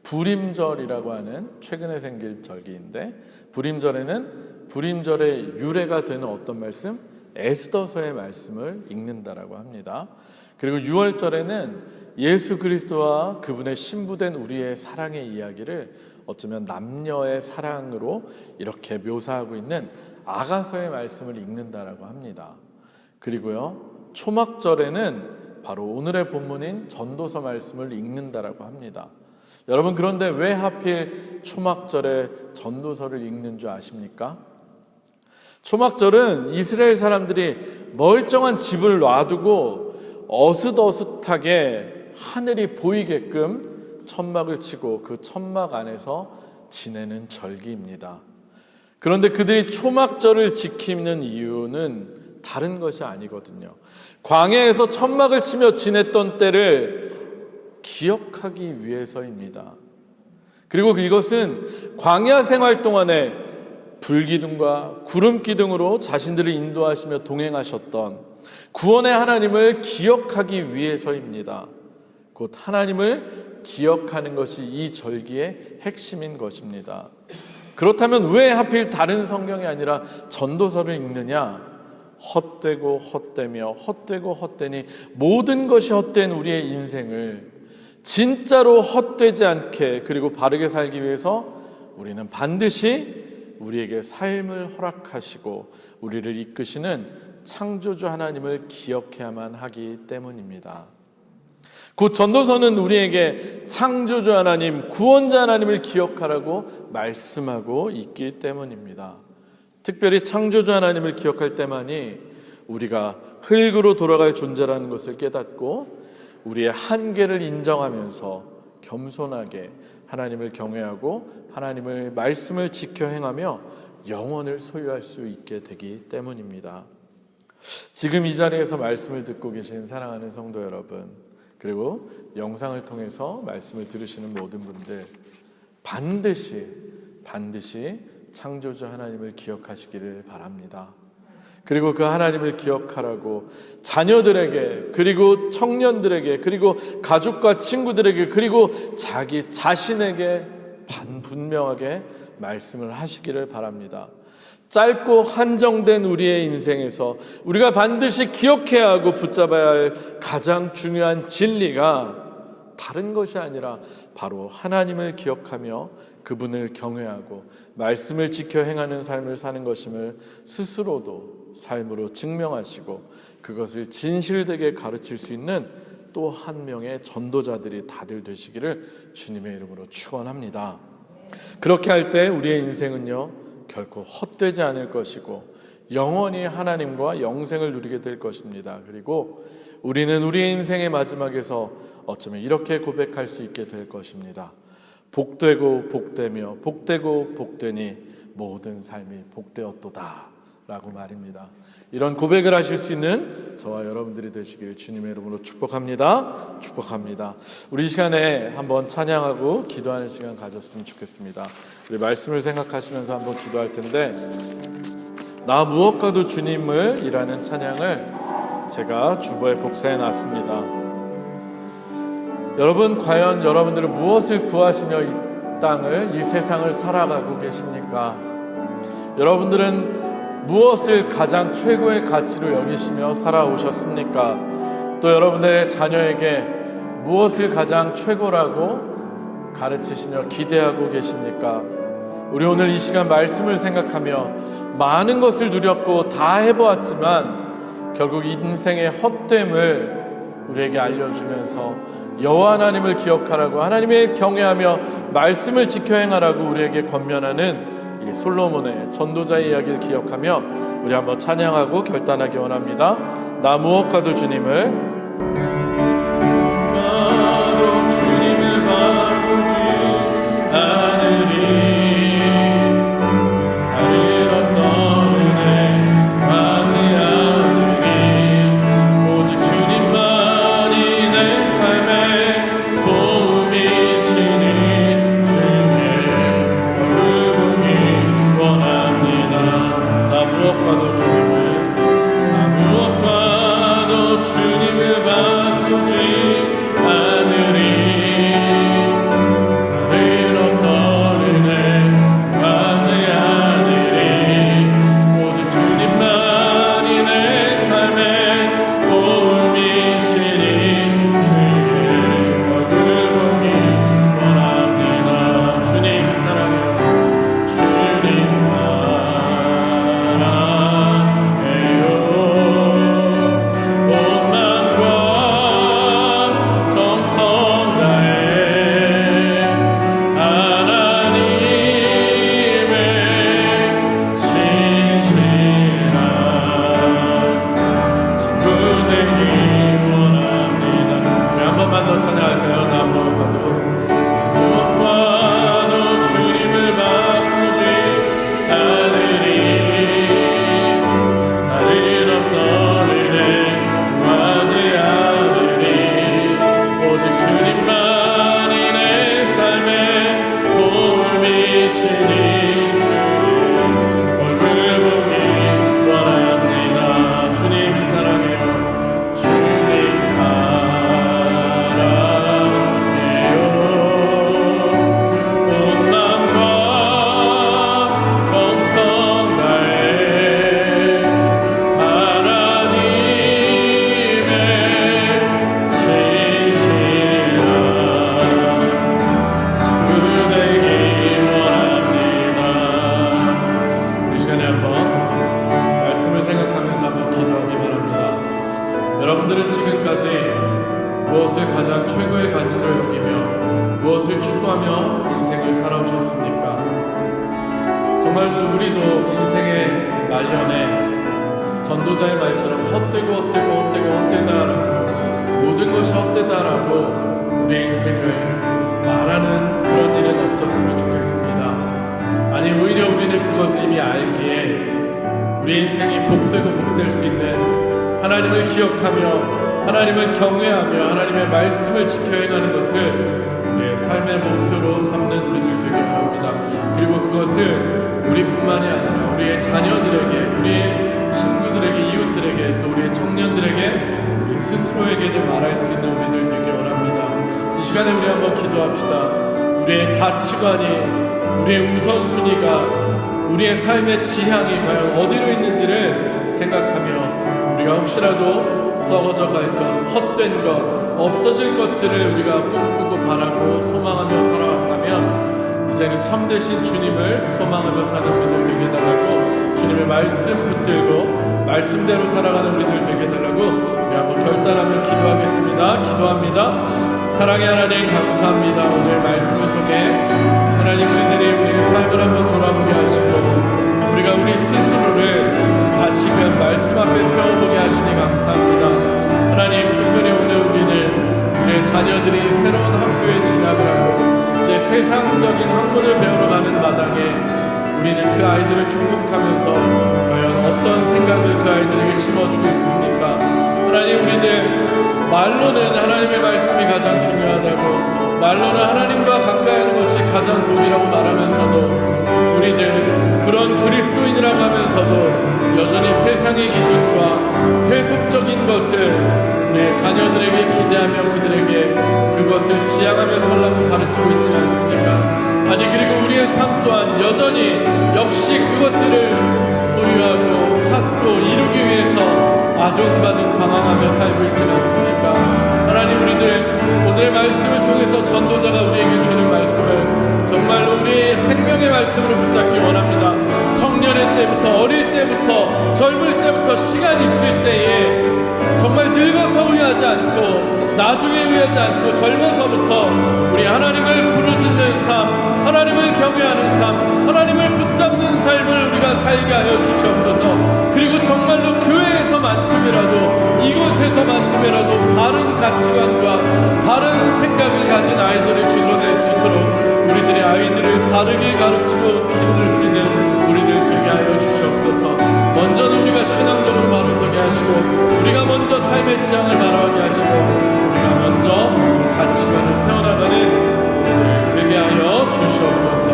부림절이라고 하는 최근에 생긴 절기인데, 부림절에는 부림절의 유래가 되는 어떤 말씀? 에스더서의 말씀을 읽는다라고 합니다. 그리고 6월절에는 예수 그리스도와 그분의 신부된 우리의 사랑의 이야기를 어쩌면 남녀의 사랑으로 이렇게 묘사하고 있는 아가서의 말씀을 읽는다라고 합니다. 그리고요, 초막절에는 바로 오늘의 본문인 전도서 말씀을 읽는다라고 합니다. 여러분, 그런데 왜 하필 초막절에 전도서를 읽는 줄 아십니까? 초막절은 이스라엘 사람들이 멀쩡한 집을 놔두고 어슷어슷하게 하늘이 보이게끔 천막을 치고 그 천막 안에서 지내는 절기입니다. 그런데 그들이 초막절을 지키는 이유는 다른 것이 아니거든요. 광야에서 천막을 치며 지냈던 때를 기억하기 위해서입니다. 그리고 이것은 광야 생활 동안에 불기둥과 구름기둥으로 자신들을 인도하시며 동행하셨던 구원의 하나님을 기억하기 위해서입니다. 곧 하나님을 기억하는 것이 이 절기의 핵심인 것입니다. 그렇다면 왜 하필 다른 성경이 아니라 전도서를 읽느냐? 헛되고 헛되며 헛되고 헛되니 모든 것이 헛된 우리의 인생을 진짜로 헛되지 않게, 그리고 바르게 살기 위해서 우리는 반드시 우리에게 삶을 허락하시고 우리를 이끄시는 창조주 하나님을 기억해야만 하기 때문입니다. 곧 전도서는 우리에게 창조주 하나님, 구원자 하나님을 기억하라고 말씀하고 있기 때문입니다. 특별히 창조주 하나님을 기억할 때만이 우리가 흙으로 돌아갈 존재라는 것을 깨닫고 우리의 한계를 인정하면서 겸손하게 하나님을 경외하고 하나님의 말씀을 지켜 행하며 영원을 소유할 수 있게 되기 때문입니다. 지금 이 자리에서 말씀을 듣고 계신 사랑하는 성도 여러분, 그리고 영상을 통해서 말씀을 들으시는 모든 분들, 반드시 창조주 하나님을 기억하시기를 바랍니다. 그리고 그 하나님을 기억하라고 자녀들에게, 그리고 청년들에게, 그리고 가족과 친구들에게, 그리고 자기 자신에게 분명하게 말씀을 하시기를 바랍니다. 짧고 한정된 우리의 인생에서 우리가 반드시 기억해야 하고 붙잡아야 할 가장 중요한 진리가 다른 것이 아니라 바로 하나님을 기억하며 그분을 경외하고 말씀을 지켜 행하는 삶을 사는 것임을 스스로도 삶으로 증명하시고 그것을 진실되게 가르칠 수 있는 또 한 명의 전도자들이 다들 되시기를 주님의 이름으로 축원합니다. 그렇게 할 때 우리의 인생은요, 결코 헛되지 않을 것이고 영원히 하나님과 영생을 누리게 될 것입니다. 그리고 우리는 우리의 인생의 마지막에서 어쩌면 이렇게 고백할 수 있게 될 것입니다. 복되고 복되며 복되고 복되니 모든 삶이 복되었도다 라고 말입니다. 이런 고백을 하실 수 있는 저와 여러분들이 되시길 주님의 이름으로 축복합니다. 축복합니다. 우리 이 시간에 한번 찬양하고 기도하는 시간 가졌으면 좋겠습니다. 우리 말씀을 생각하시면서 한번 기도할 텐데, 나 무엇과도 주님을 이라는 찬양을 제가 주보에 복사해 놨습니다. 여러분, 과연 여러분들은 무엇을 구하시며 이 땅을, 이 세상을 살아가고 계십니까? 여러분들은 무엇을 가장 최고의 가치로 여기시며 살아오셨습니까? 또 여러분들의 자녀에게 무엇을 가장 최고라고 가르치시며 기대하고 계십니까? 우리 오늘 이 시간 말씀을 생각하며 많은 것을 누렸고 다 해보았지만 결국 인생의 헛됨을 우리에게 알려주면서 여호와 하나님을 기억하라고, 하나님의 경외하며 말씀을 지켜 행하라고 우리에게 권면하는 이 솔로몬의 전도자의 이야기를 기억하며 우리 한번 찬양하고 결단하기 원합니다. 나 무엇과도 주님을 바꾸지 않으리. 여러분들은 지금까지 무엇을 가장 최고의 가치로 여기며 무엇을 추구하며 인생을 살아오셨습니까? 정말 우리도 인생의 말년에 전도자의 말처럼 헛되다라고, 모든 것이 헛되다라고 우리의 인생을 말하는 그런 일은 없었으면 좋겠습니다. 아니, 오히려 우리는 그것을 이미 알기에 우리의 인생이 복되고 복될 수 있는 하나님을 기억하며 하나님을 경외하며 하나님의 말씀을 지켜 행하는 것을 우리의 삶의 목표로 삼는 우리들 되게 바랍니다. 그리고 그것을 우리뿐만이 아니라 우리의 자녀들에게, 우리의 친구들에게, 이웃들에게, 또 우리의 청년들에게, 우리 스스로에게도 말할 수 있는 우리들 되게 원합니다. 이 시간에 우리 한번 기도합시다. 우리의 가치관이, 우리의 우선순위가, 우리의 삶의 지향이 과연 어디로 있는지를 생각하며 우리가 혹시라도 썩어져 갈 것, 헛된 것, 없어질 것들을 우리가 꿈꾸고 바라고 소망하며 살아왔다면 이제는 참되신 주님을 소망하며 사는 우리들 되게 해달라고, 주님의 말씀 붙들고 말씀대로 살아가는 우리들 되게 해달라고 우리 한번 결단하며 기도하겠습니다. 기도합니다. 사랑의 하나님, 감사합니다. 오늘 말씀을 통해 하나님, 우리의 삶을 한번 돌아보게 하시고 우리가 우리 스스로를 다시금 말씀 앞에 세워보게 하시니 감사합니다. 하나님, 특별히 오늘 우리는 우리의 자녀들이 새로운 학교에 진학을 하고 이제 세상적인 학문을 배우러 가는 마당에 우리는 그 아이들을 축복하면서 과연 어떤 생각을 그 아이들에게 심어주고 있습니까? 하나님, 우리들 말로는 하나님의 말씀이 가장 중요하다고, 말로는 하나님과 가까이 하는 것이 가장 복이라고 말하면서도 우리들 그런 그리스도인이라고 하면서도 여전히 세상의 기준과 세속적인 것을 우리의 자녀들에게 기대하며 그들에게 그것을 지향하며 살라고 가르치고 있지 않습니까? 아니, 그리고 우리의 삶 또한 여전히 역시 그것들을 소유하고 찾고 이루기 위해서 아둥바둥 방황하며 살고 있지 않습니까? 하나님, 우리들 오늘의 말씀을 통해서 전도자가 우리에게 주는 말씀을 정말로 우리의 생명의 말씀으로 붙잡기 원합니다. 청년의 때부터, 어릴 때부터, 젊을 때부터, 시간 있을 때에 정말 늙어서 후회하지 않고 나중에 후회하지 않고 젊어서부터 우리 하나님을 부르짖는 삶, 하나님을 경외하는 삶, 하나님을 붙잡는 삶을 우리가 살게 하여 주시옵소서. 그리고 정말로 교회에서만큼이라도, 이곳에서만큼이라도 바른 가치관과 바른 생각을 가진 아이들을 길러낼 수 있도록 우리들의 아이들을 바르게 가르치고 기를 수 있는 우리들 되게 하여 주시옵소서. 먼저는 우리가 신앙적으로 바로 서게 하시고, 우리가 먼저 삶의 지향을 바라게 하시고, 우리가 먼저 가치관을 세워나가는 우리들 되게 하여 주시옵소서.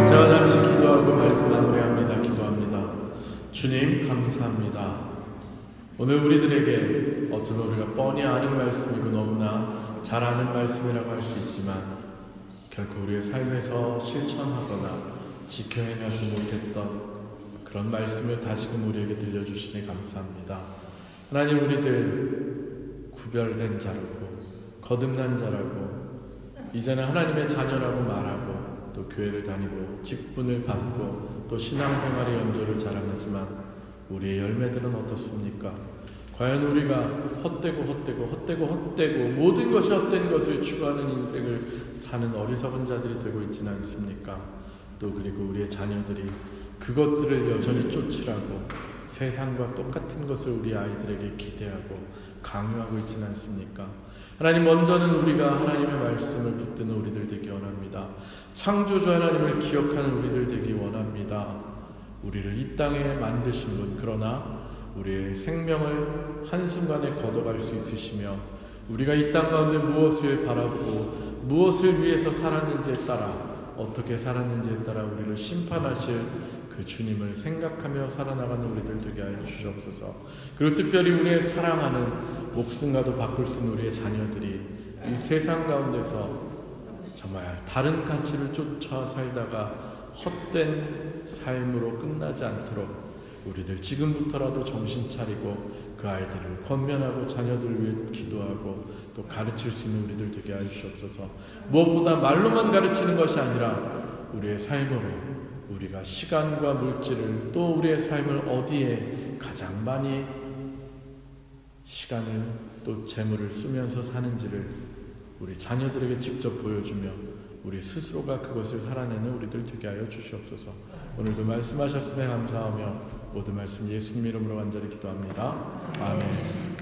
제가 잠시 기도하고 말씀 마무리합니다. 기도합니다. 주님 감사합니다. 오늘 우리들에게 어쩌면 우리가 뻔히 아는 말씀이고 너무나 잘 아는 말씀이라고 할 수 있지만 결코 우리의 삶에서 실천하거나 지켜 행하지 못했던 그런 말씀을 다시금 우리에게 들려주시니 감사합니다. 하나님, 우리들 구별된 자라고 거듭난 자라고 이제는 하나님의 자녀라고 말하고 또 교회를 다니고 직분을 받고 또 신앙생활의 연조를 자랑하지만 우리의 열매들은 어떻습니까? 과연 우리가 헛되고 모든 것이 헛된 것을 추구하는 인생을 사는 어리석은 자들이 되고 있지는 않습니까? 또 그리고 우리의 자녀들이 그것들을 여전히 쫓으라고 세상과 똑같은 것을 우리 아이들에게 기대하고 강요하고 있지는 않습니까? 하나님, 먼저는 우리가 하나님의 말씀을 붙드는 우리들 되기 원합니다. 창조주 하나님을 기억하는 우리들 되기 원합니다. 우리를 이 땅에 만드신 분, 그러나 우리의 생명을 한순간에 걷어갈 수 있으시며 우리가 이 땅 가운데 무엇을 바라보고 무엇을 위해서 살았는지에 따라, 어떻게 살았는지에 따라 우리를 심판하실 그 주님을 생각하며 살아나가는 우리들 되게 하여 주시옵소서. 그리고 특별히 우리의 사랑하는 목숨과도 바꿀 수 있는 우리의 자녀들이 이 세상 가운데서 정말 다른 가치를 쫓아 살다가 헛된 삶으로 끝나지 않도록 우리들 지금부터라도 정신 차리고 그 아이들을 권면하고 자녀들을 위해 기도하고 또 가르칠 수 있는 우리들 되게 하여 주시옵소서. 무엇보다 말로만 가르치는 것이 아니라 우리의 삶으로 우리가 시간과 물질을, 또 우리의 삶을 어디에 가장 많이 시간을 또 재물을 쓰면서 사는지를 우리 자녀들에게 직접 보여주며 우리 스스로가 그것을 살아내는 우리들 되게 하여 주시옵소서. 오늘도 말씀하셨음에 감사하며 모든 말씀 예수님 이름으로 간절히 기도합니다. 아멘.